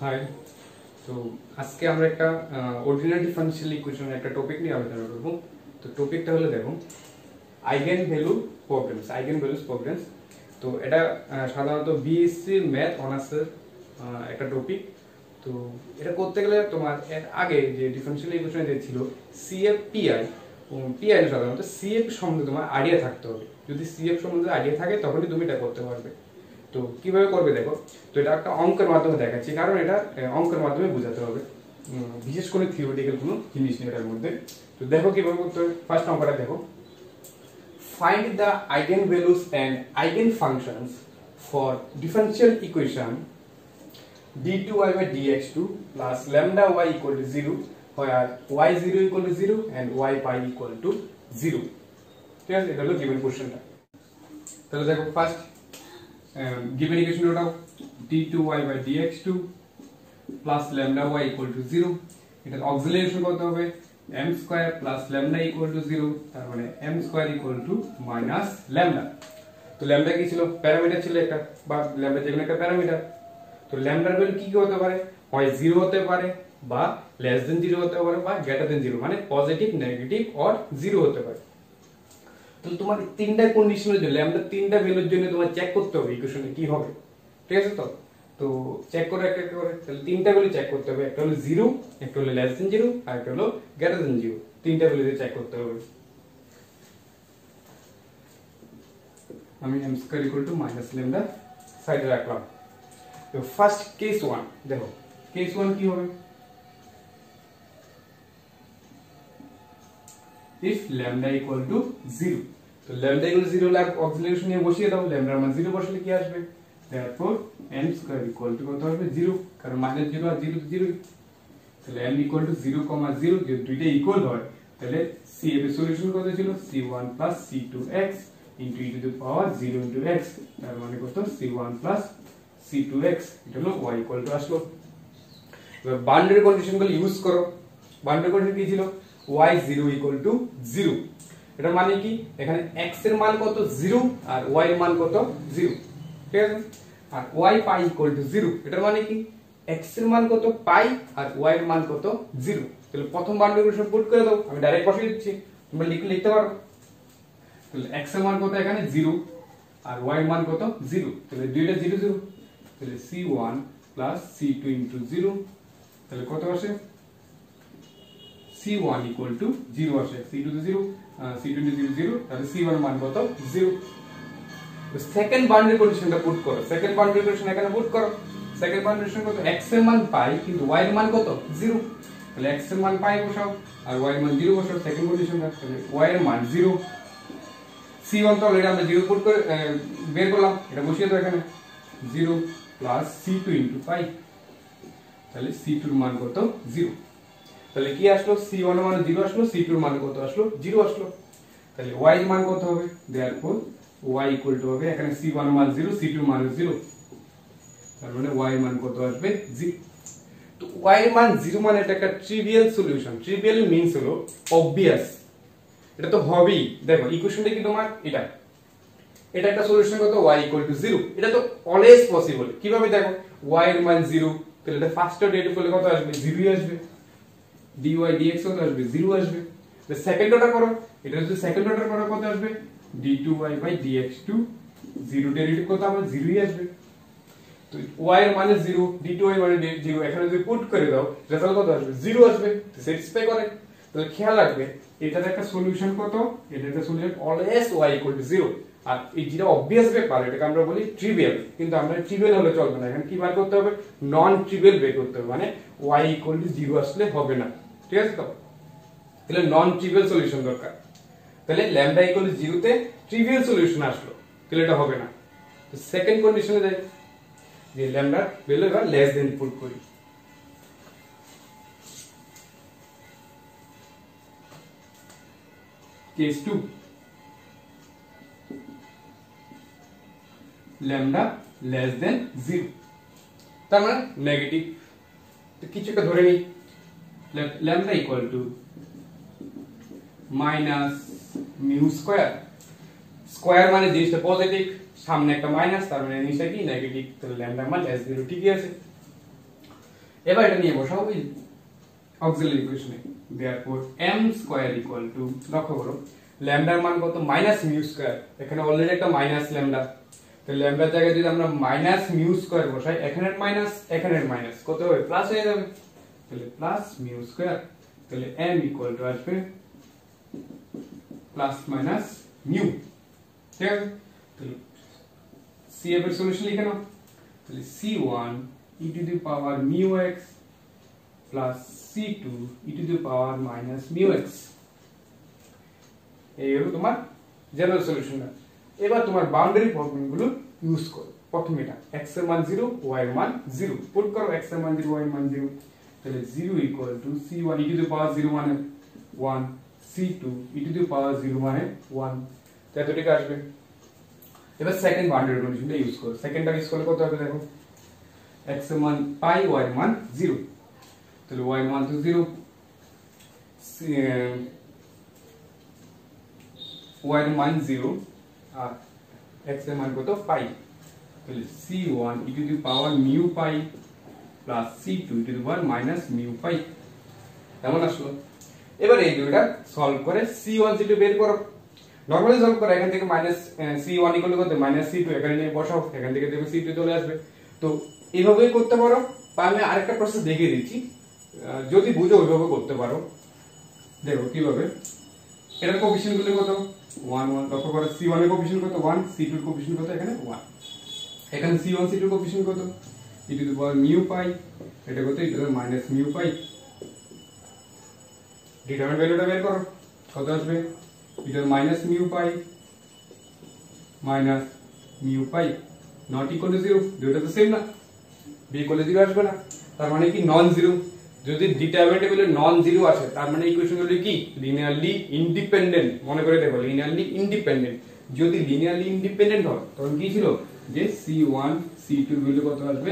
High. তো আজকে আমরা একটা অর্ডিনারি ডিফারেনশিয়াল ইকুয়েশনের একটা টপিক নিয়ে আলোচনা করব। তো টপিকটা হলো দেখো আইগেন ভ্যালু প্রবলেমস। তো এটা সাধারণত বিএসসি ম্যাথ অনার্সের একটা টপিক। তো এটা করতে গেলে তোমার এর আগে যে ডিফারেনশিয়াল ইকুয়েশন যে ছিল সিএফ পিআই সাধারণত সিএফ সম্বন্ধে তোমার আইডিয়া থাকতে হবে। যদি সিএফ সম্বন্ধে আইডিয়া থাকে তখনই তুমি এটা করতে পারবে। তো কিভাবে করবে দেখো, তো এটা একটা অঙ্কের মাধ্যমে দেখাচ্ছি, কারণ এটা অঙ্কের মাধ্যমে বোঝাতে হবে, বিশেষ করে থিওরিটিক্যাল কোনো জিনিস নেই এটার মধ্যে। তো দেখো কিভাবে করতে হবে। ফার্স্ট অঙ্কটা দেখো, find the eigen values and eigen functions for differential equation d2y by dx2 plus lambda y equal to 0 where y0 equal to 0 and y pi equal to 0। ঠিক আছে, এটা হলো গিভেন কোশ্চেনটা। তাহলে দেখো ফার্স্ট given equation ওটা d2y by dx2 plus lambda y equal to 0, এটা অক্সিলারেশন করতে হবে m square plus lambda equal to 0, তার মানে m square equal to minus lambda। তো lambda কি ছিল? প্যারামিটার ছিল একটা, বা lambda যেকোনো একটা প্যারামিটার। তো lambda এর ভ্যালু কি কি হতে পারে? হয় 0 হতে পারে, বা less than 0 হতে পারে, বা greater than 0, মানে পজিটিভ, নেগেটিভ অর 0 হতে পারে। তো তোমার তিনটা কন্ডিশনের জন্য আমরা তিনটা ভ্যালুর জন্য তোমার চেক করতে হবে ইকুয়েশনে কি হবে। ঠিক আছে, তো তো চেক করে একটা একটা করে, তাহলে তিনটা ভ্যালু চেক করতে হবে। একটা হলো 0, একটা হলো লেস দ্যান 0, আর একটা হলো গ্রেটার দ্যান 0। তিনটা ভ্যালুতে চেক করতে হবে। আমি m square equal to minus lambda সাইডে রাখলাম। তো ফার্স্ট কেস 1 দেখো, কেস 1 কি হবে? if lambda equal to 0, তো lambda equal to 0 হলে অক্সিলারেশন নিয়ে বসিয়ে দাও, lambda এর মান 0 বসালে কি আসবে? therefore m square equal to কত হবে? 0, কারণ মাইনাস 0 আর 0 0। তাহলে m equal to 0, 0 যদি দুইটা ইকুয়াল হয় তাহলে cf এর সলিউশন কত ছিল? c1 plus c2x into e to the power 0 into x, তার মানে কত? c1 plus c2x, এটা হলো y equal to আসলো। এবার বাউন্ডারি কন্ডিশনগুলো ইউজ করো। বাউন্ডারি কন্ডিশন কি ছিল? y0 equal to 0, এটা মানে কি? এখানে x এর মান কত? 0, আর y এর মান কত? 0। ঠিক আছে, আর y pi equal to 0, এটা মানে কি? x এর মান কত? পাই, আর y এর মান কত? 0। তাহলে প্রথম বাউন্ডারি কন্ডিশন পুট করে দাও, আমি ডাইরেক্ট বসিয়ে দিচ্ছি, তোমরা লিখতে পারো। তাহলে x এর মান কত এখানে? 0, আর y এর মান কত? 0। তাহলে দুইটা 0 0, তাহলে c1 plus c2 into 0, তাহলে কত আসে? c1 equal to 0 আসে, c2 to 0, c2 to 0 0, তাহলে c1 মান কত? 0। তো সেকেন্ড বাউন্ডারি কন্ডিশনটা পুট করো, সেকেন্ড বাউন্ডারি কন্ডিশন এখানে পুট করো। সেকেন্ড বাউন্ডারি কন্ডিশন কত? x এর মান পাই, কিন্তু y এর মান কত? 0। তাহলে x এর মান পাই বসাও, আর y এর মান 0 বসাও সেকেন্ড কন্ডিশনটা। তাহলে y এর মান 0, c1 তো অলরেডি আমরা 0 পুট করে বের করলাম, এটা বসিয়ে দাও এখানে 0 plus c2 into পাই, তাহলে c2 এর মান কত? 0। তাহলে কি আসলো? c1 এর মান 0 আসলো, c2 এর মান কত আসলো? 0 আসলো। তাহলে y এর মান কত হবে? therefore y equal to হবে, এখানে c1 এর মান 0, c2 এর মান 0, তার মানে y এর মান কত আসবে? 0। তো y এর মান 0 মানে এটা একটা ট্রিভিয়াল সলিউশন। ট্রিভিয়াল মিন্স হলো obvious, এটা তো হবেই। দেখো ইকুয়েশনটা কি তোমার এটা, এটা একটা সলিউশন কত? y equal to 0, এটা তো অলওয়েজ পসিবল। কিভাবে দেখো, y এর মান 0, তাহলে এটা ফার্স্ট অর্ডার করলে কত আসবে? 0 আসবে। dy dx কত আসবে? 0 আসবে। তো সেকেন্ড অর্ডার করো, এটা যদি সেকেন্ড অর্ডার করো কত আসবে? d2y by dx2, 0 ডেরিভেটিভ কত? আমার 0ই আসবে। তো y এর মানে 0, d2y মানে 0, এখানে যদি পুট করে দাও রেজাল্ট কত আসবে? 0 আসবে। তো স্যাটিসফাই করে। তাহলে খেয়াল রাখবে এটার একটা সলিউশন কত? এটার একটা solution always y equal to 0। আর এই যেটা অবভিয়াস ব্যাপার এটাকে আমরা বলি ট্রিভিয়াল, কিন্তু আমরা ট্রিভিয়াল হলে চলবে না, এখানে কি বার করতে হবে? নন ট্রিভিয়াল বের করতে হবে, মানে y equal to 0 আসলে হবে না। ঠিক আছে, তো তাহলে নন ট্রিভিয়াল সলিউশন দরকার। তাহলে lambda equal to 0 তে ট্রিভিয়াল সলিউশন আসলো, তাহলে এটা হবে না। তো সেকেন্ড কন্ডিশনে যাই, যে lambda ভ্যালু এবার লেস দেন পুট করি। কেস 2, lambda less than 0, তার মানে নেগেটিভ। তো কিছু একটা ধরে নিই, lambda equal to minus mu square, square মানে জিনিসটা পজিটিভ, সামনে একটা মাইনাস, তার মানে জিনিসটা কি? নেগেটিভ। তাহলে lambda মান less 0 ঠিকই আছে। এবার এটা নিয়ে বসাও ওই অক্সিলারি ইকুয়েশনে। therefore m square equal two, লক্ষ্য করো ল্যামডার মান কত মাইনাস মিউ স্কয়ার, এখানে অলরেডি একটা মাইনাস ল্যামডা, তো ল্যামডার জায়গায় যদি আমরা মাইনাস মিউ স্কয়ার বসাই, এখানের মাইনাস কত হবে প্লাস হয়ে যাবে, তাহলে প্লাস মিউ স্কয়ার, তাহলে m ইকুয়াল টু আসবে প্লাস মাইনাস মিউ। ঠিক আছে, তাহলে CF এর সলিউশন লিখে নাও, তাহলে C1 e to the power mu x plus C2 e to the power minus mu x, এই হলো তোমার জেনারেল সলিউশন। এবার তোমার বাউন্ডারি ফর্মুলাগুলো ইউজ করো। প্রথমে এটা x এর মান 0 y এর মান 0 পুট করো, x এর মান 0 y এর মান 0, তাহলে 0 equal to C1 e to the power 0 মানে 1, C2 e to the power 0 মানে 1, এতটুকু আসবে। এবার সেকেন্ড বাউন্ডারি কন্ডিশনটা ইউজ করো। সেকেন্ডটা ইউজ করলে কত হবে দেখো, x এর মান পাই, y এর মান 0, তাহলে y এর মান তো 0, y এর মান 0 আর x এর মান কত পাই, তাহলে C1 e to the power mu pi plus C2 e to the power minus mu pi, কেমন আসলো? এবার এই দুইটা সলভ করে C1 C2 বের করো। নরমালি সলভ করো, এখান থেকে মাইনাস C1 ইকুয়াল টু কত মাইনাস C2, এখানে নিয়ে বসাও, এখান থেকে দেখবে C2 চলে আসবে। তো এইভাবেই করতে পারো, বা আমি আরেকটা প্রসেস দেখিয়ে দিচ্ছি, যদি বুঝো ওইভাবে করতে পারো। দেখো কিভাবে, এটার কোএফিশিয়েন্ট গুলো কত 1 1, লক্ষ্য করো C1 এর কোএফিশিয়েন্ট কত 1, C2 এর কোএফিশিয়েন্ট কত এখানে 1, এখানে C1 C2 এর কোএফিশিয়েন্ট কত e to the power mu pi, এটা কত e to the power minus mu pi. Determinant ভ্যালুটা বের করো, কত আসবে e to the power minus mu pi minus mu pi, not equal to 0, দুটো তো সেম না, b ইকুয়াল টু 0 আসবে না, তার মানে কি নন জিরো। যদি ডিটারমিনেন্ট ভ্যালু নন জিরো আসে, তার মানে ইকুয়েশনগুলো কি লিনিয়ারলি ইন্ডিপেন্ডেন্ট। মনে করে দেখো লিনিয়ারলি ইন্ডিপেন্ডেন্ট, যদি লিনিয়ারলি ইন্ডিপেন্ডেন্ট হয় তখন কি ছিল যে C1 C2 এর ভ্যালু কত আসবে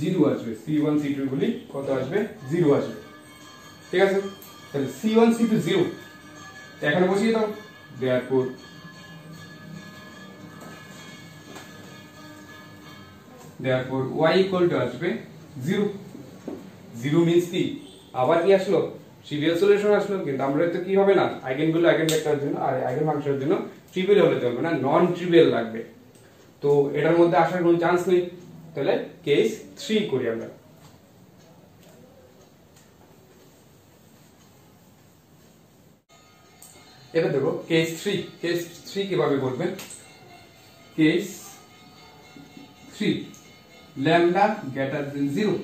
0 আসবে, C1 C2 এর ভ্যালু কত আসবে 0 আসবে। ঠিক আছে, তাহলে C1 C2 0 এখানে বসিয়ে দাও, therefore y equal to আসবে 0, 0 মিন্স কি আবার কি আসলো ট্রিভিয়াল সলিউশন আসলো, কিন্তু আমরা তো কি হবে না আইগেন ভ্যালু আইগেন ভেক্টরের জন্য আর আইগেন ফাংশনের জন্য ট্রিভিয়াল হলে চলবে না, নন ট্রিভিয়াল লাগবে, তো এটার মধ্যে আসার কোনো চান্স নেই। তাহলে কেস 3 করি আমরা। এবার দেখো কেস 3 কিভাবে করবেন। কেস 3 ল্যামডা গ্রেটার দেন 0,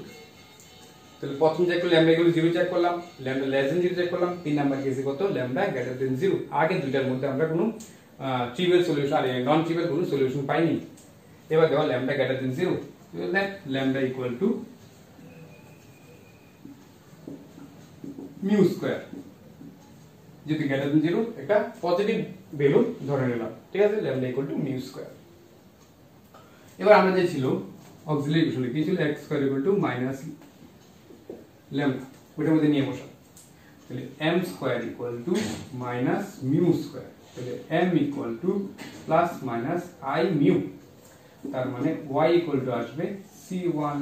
তাহলে প্রথম চেক করলে ল্যামডা ইকুয়াল টু 0 চেক করলাম, ল্যামডা লেস দেন 0 চেক করলাম, 3 নাম্বার কেসে কত ল্যামডা গ্রেটার দেন 0। আগে দুইটার মধ্যে আমরা কোনো ট্রিভিয়াল সলিউশন আর নন ট্রিভিয়াল কোনো সলিউশন পাইনি। এবার দেখো lambda greater than 0, then lambda equal to mu square, যদি গ্রেটার দেন 0 একটা পজিটিভ ভ্যালু ধরে নিলাম। ঠিক আছে, lambda equal to mu square. এবার আমরা যে ছিল অক্সিলারি ইকুয়েশন কি ছিল x square equal to minus lambda, ওটার মধ্যে নিয়ে বসা, তাহলে m square equal to minus mu square, তাহলে m equal two plus minus i mu, তার মানে y ইকুয়াল টু আসবে c1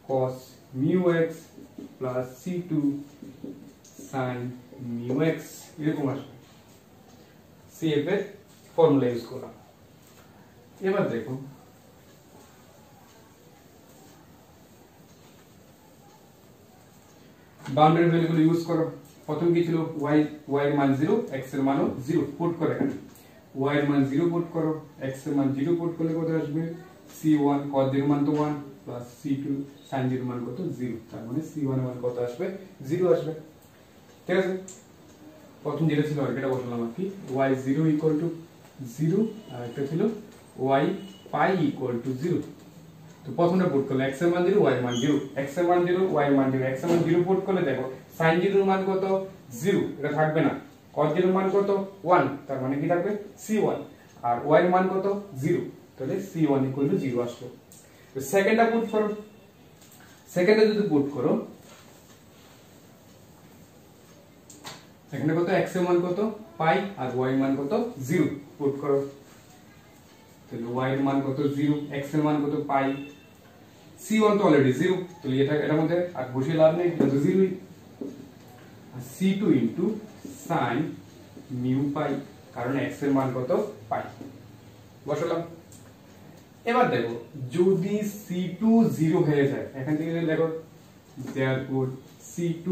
cos mu x plus c2 sin mu x, এরকম আসবে। CF এর ফর্মুলা ইউজ করলাম। এবার দেখো বাউন্ডারি ভ্যালুগুলো ইউজ করো। প্রথম কি ছিল y এর মান 0, x এর মানও 0 পুট করো, এখানে y এর মান 0 পুট করো, x এর মান 0 পুট করলে কত আসবে c1 cos 0 মান তো 1 প্লাস c2 sin 0 মান কত 0, তার মানে c1 এর মান কত আসবে 0 আসবে। ঠিক আছে, প্রথম যেটা ছিল এটা বসালাম আর কি, y 0 ইকুয়াল টু 0 আর একটা ছিল y পাই ইকুয়াল টু 0। তো প্রথমটা পুট করলে x এর মান 0 y এর মান 0, x এর মান 0 y এর মান 0, x এর মান 0 পুট করলে দেখো sin 0 এর মান কত 0, এটা থাকবে না, cos 0 এর মান কত 1, তার মানে কি থাকবে c1, আর y এর মান কত 0, তাহলে c1 ইকুয়াল টু 0 আসলো। তো সেকেন্ডটা পুট করো, সেকেন্ডে যদি পুট করো এখানে কত x এর মান কত পাই আর y এর মান কত 0 পুট করো, তাহলে y এর মান কত 0, x এর মান কত পাই, c1 তো অলরেডি 0, তাহলে এটার মধ্যে আর বসিয়ে লাভ নেই, এটা তো 0ই। আর c2 ইনটু sin mu পাই, কারণ x এর মান কত পাই, বসালাম। এবার দেখো যদি c2 0 হয়ে যায়, এখান থেকে দেখো therefore c2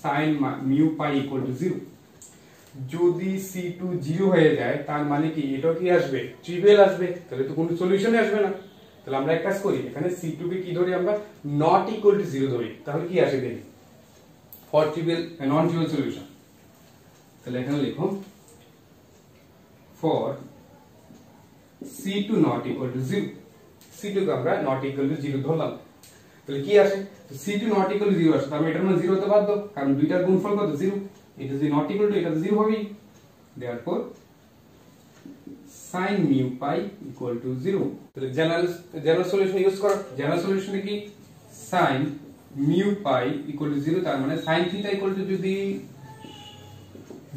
sin mu pi equal to 0। যদি c2 0 হয়ে যায় তার মানে কি এটা কি আসবে, ট্রিভিয়াল আসবে, তাহলে তো কোনো সলিউশনই আসবে না। তাহলে আমরা এক কাজ করি, এখানে c2 কে কি ধরি আমরা, নট ইকুয়াল টু 0 ধরি, তাহলে কি আসে দেখি, for trivial non trivial solution. তাহলে এখানে লিখো for c2 not equal to 0, c2 কে আমরা not equal to 0 ধরলাম, তাহলে কি আসে, তো c2 not equal to 0 আসে, তার মানে এটার মানে 0 হতে বাধ্য, কারণ দুইটার গুণফল কত 0, এটা যদি not equal to এটা তো 0 হবেই। therefore sin mu pi equal to 0। তাহলে জেনারেল সলিউশন ইউজ করো, জেনারেল সলিউশনে কি sin mu pi equal to 0, তার মানে sin theta equal to যদি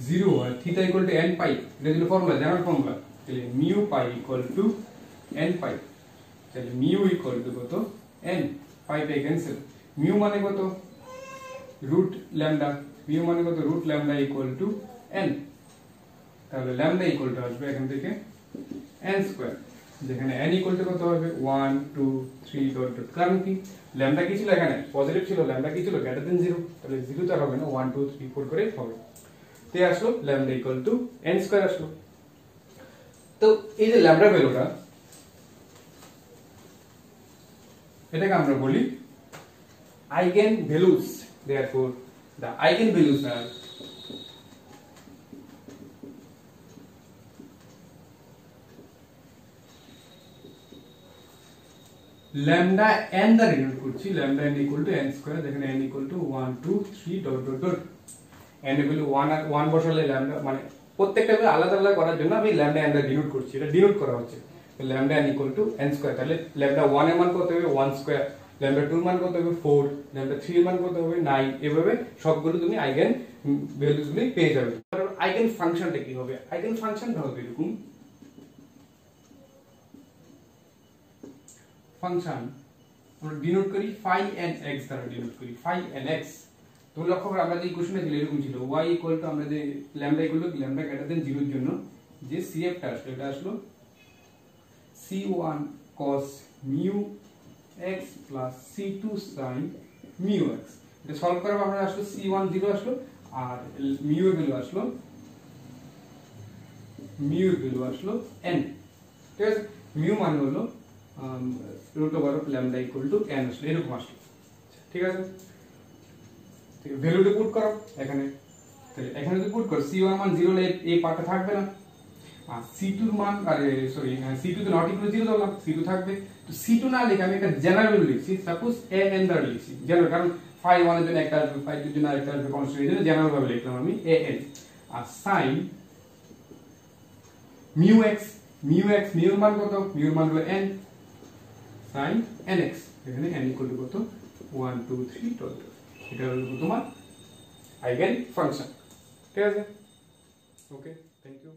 0 হয়, theta equal to n pi, এটা হলো ফর্মুলা, জেনারেল ফর্মুলা। তাহলে mu pi equal to n pi, তাহলে mu equal to কত n, pi pi cancel, mu মানে কত রুট ল্যামডা, mu মানে কত root lambda equal to n, তাহলে ল্যামডা equal to আসবে এখান থেকে n স্কয়ার, যেখানে n equal to কত হবে 1 2 3 ডট ডট, কারণ কি ল্যামডা কি ছিল এখানে পজিটিভ ছিল, ল্যামডা কি ছিল গ্রেটার দেন 0, তাহলে 0 তো আর হবে না, 1 2 3 4 করে হবে, তে আসলো lambda equal to n square আসলো। তো এই যে ল্যামডা ভ্যালুটা, এটাকে আমরা বলি eigen values, therefore the eigenvalues are lambda n দ্বারা ডিনোট করছি, lambda n equal to n square, যেখানে n equal to 1 2 3 dot dot dot, n এর ভ্যালু 1 বসালে lambda মানে প্রত্যেকটা ভ্যালু আলাদা আলাদা করার জন্য আমি lambda n দ্বারা ডিনোট করছি, এটা ডিনোট করা হচ্ছে, তো lambda n equal to n square, তাহলে lambda 1 এর মান কত হবে 1 স্কয়ার, lambda 2 এর মান কত হবে 4, lambda 3 এর মান কত হবে 9, এভাবে সবগুলো তুমি আইগেন ভ্যালুস গুলি পেয়ে যাবে। আর আইগেন ফাংশনটা কি হবে, আইগেন ফাংশনটা হবে এরকম, ফাংশন আমরা ডিনোট করি phi n x দ্বারা ডিনোট করি, phi n x। তো লক্ষ্য করো আমরা যে ইকুয়েশনটা ছিল এরকম ছিল, y ইকুয়াল টু আমরা যে lambda equal two lambda greater than 0 এর জন্য যে cf টা আসলো, এটা আসলো c1 cos mu x plus c2 sin mu x, এটা সলভ করার পর আমরা আসলো c1 0 আসলো, আর mu এর ভ্যালু আসলো n, ঠিক আছে, mu মানে হলো root over of lambda equal to n আসলে এরকম আসলো, ঠিক আছে। ঠিক ভ্যালুটা পুট করো এখানে, তাহলে এখানে যদি পুট করো c1 মান 0 হলে এই পার্টটা থাকবে না, আর c2 এর মান সরি c2 তো নট ইকুয়াল 0 ধরলাম, c2 থাকবে, তো c2 না লিখে আমি একটা জেনারেল লিখছি, সাপোজ an দ্বারা লিখছি জেনারেল, কারণ phi 1 এর জন্য একটা আসবে, phi 2 এর জন্য আরেকটা আসবে, কনস্ট্যান্ট, এর জন্য জেনারেল ভাবে লিখলাম আমি an, R sin mu x এর মান কত, mu এর মান হলো n, sin nx, এখানে n ইকুয়াল টু কত 1 2 3 ডট, এটা হলো তোমার আইগেন ফাংশন, ঠিক আছে। ওকে, থ্যাংক ইউ।